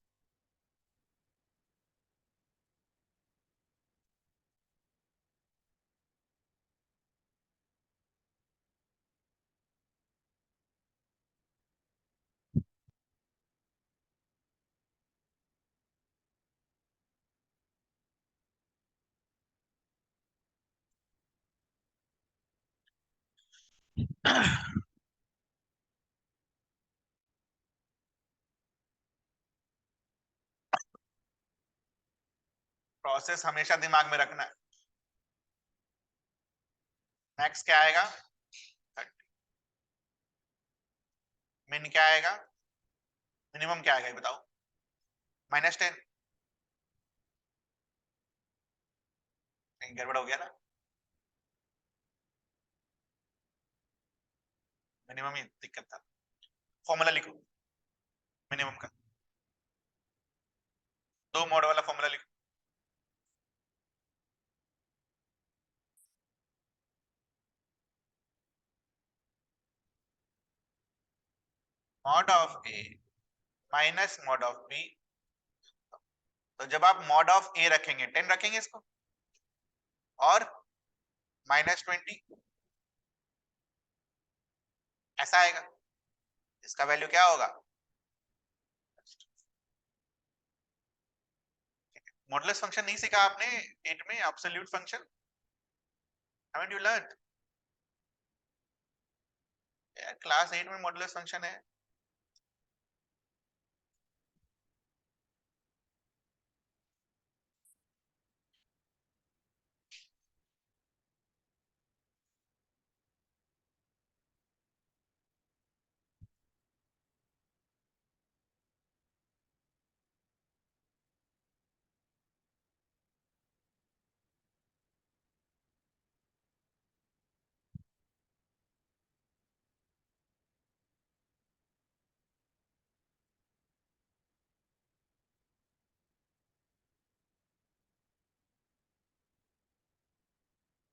प्रोसेस हमेशा दिमाग में रखना है। मैक्स क्या आएगा? 30। मिन क्या आएगा? मिनिमम क्या आएगा ये बताओ? -10। गड़बड़ हो गया ना? मिनिमम ही दिक्कत था। फॉर्मूला लिखो मिनिमम का, दो मोड वाला फॉर्मूला लिखो। Mod of A minus mod of B. तो जब आप मॉड ऑफ ए रखेंगे 10 रखेंगे इसको, और -20 ऐसा आएगा। इसका वैल्यू क्या होगा? मॉडुलस फंक्शन नहीं सीखा आपने 8 में? Absolute function haven't you learn? यार क्लास 8 में मॉडुलस फंक्शन है।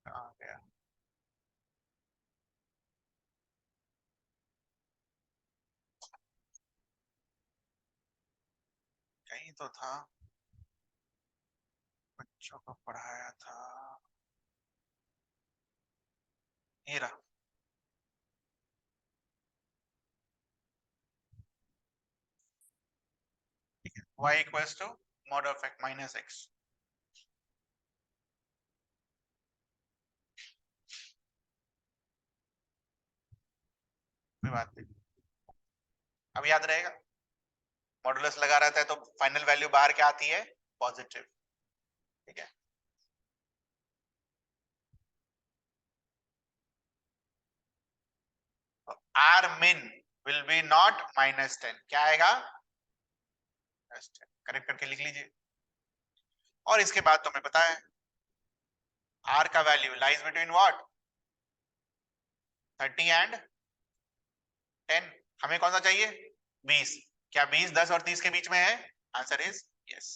कहाँ गया? कहीं तो था, बच्चों को पढ़ाया था। ये रहा। y equals to mod of x minus x। कोई बात नहीं, अब याद रहेगा। मॉडुलस लगा रहता है तो फाइनल वैल्यू बाहर क्या आती है? पॉजिटिव। ठीक है, तो आर मिन विल बी नॉट -10। क्या आएगा? करेक्ट करके लिख लीजिए। और इसके बाद तुम्हें पता है आर का value lies between what? 30 and 10। हमें कौन सा चाहिए? 20। क्या 20 10 और 30 के बीच में है? Answer is yes.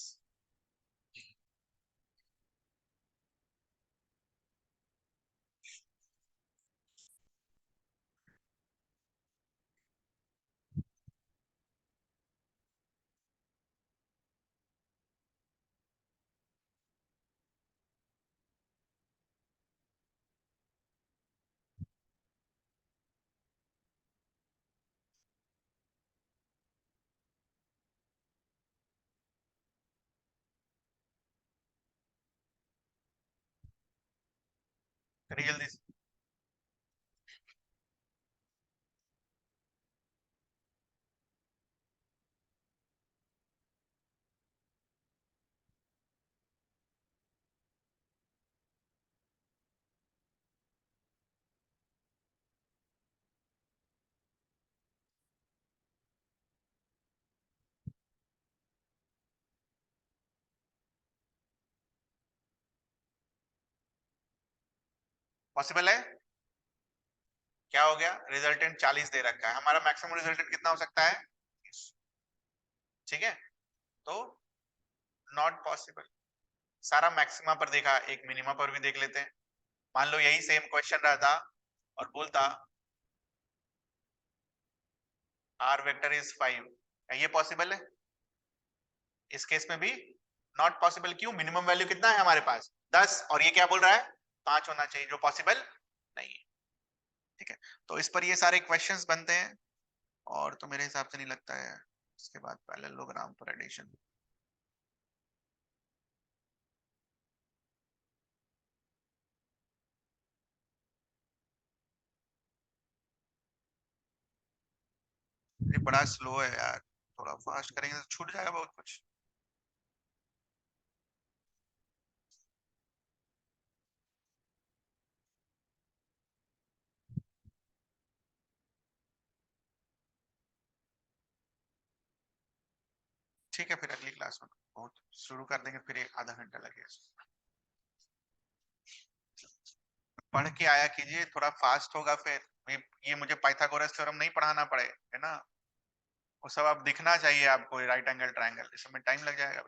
करिए जल्दी से। पॉसिबल है? क्या हो गया? रिजल्टेंट 40 दे रखा है, हमारा मैक्सिमम रिजल्टेंट कितना हो सकता है? ठीक है, तो नॉट पॉसिबल। सारा मैक्सिमा पर देखा, एक मिनिमा पर भी देख लेते हैं। मान लो यही सेम क्वेश्चन रहता और बोलता आर वेक्टर इज 5, ये पॉसिबल है? इस केस में भी नॉट पॉसिबल। क्यों? मिनिमम वैल्यू कितना है हमारे पास? 10, और ये क्या बोल रहा है? 5 होना चाहिए, जो पॉसिबल नहीं है। ठीक है, तो इस पर ये सारे क्वेश्चंस बनते हैं, और तो मेरे हिसाब से नहीं लगता है इसके बाद पैरेललोग्राम पर एडिशन। ये बड़ा स्लो है यार, थोड़ा फास्ट करेंगे तो छूट जाएगा बहुत कुछ। ठीक है, फिर अगली क्लास में बहुत शुरू कर देंगे, फिर एक आधा घंटा लगेगा। पढ़ के आया कीजिए, थोड़ा फास्ट होगा फिर ये मुझे पाइथागोरस थ्योरम नहीं पढ़ाना पड़े, है ना, वो सब अब दिखना चाहिए आपको, राइट एंगल ट्रायंगल, इसमें टाइम लग जाएगा।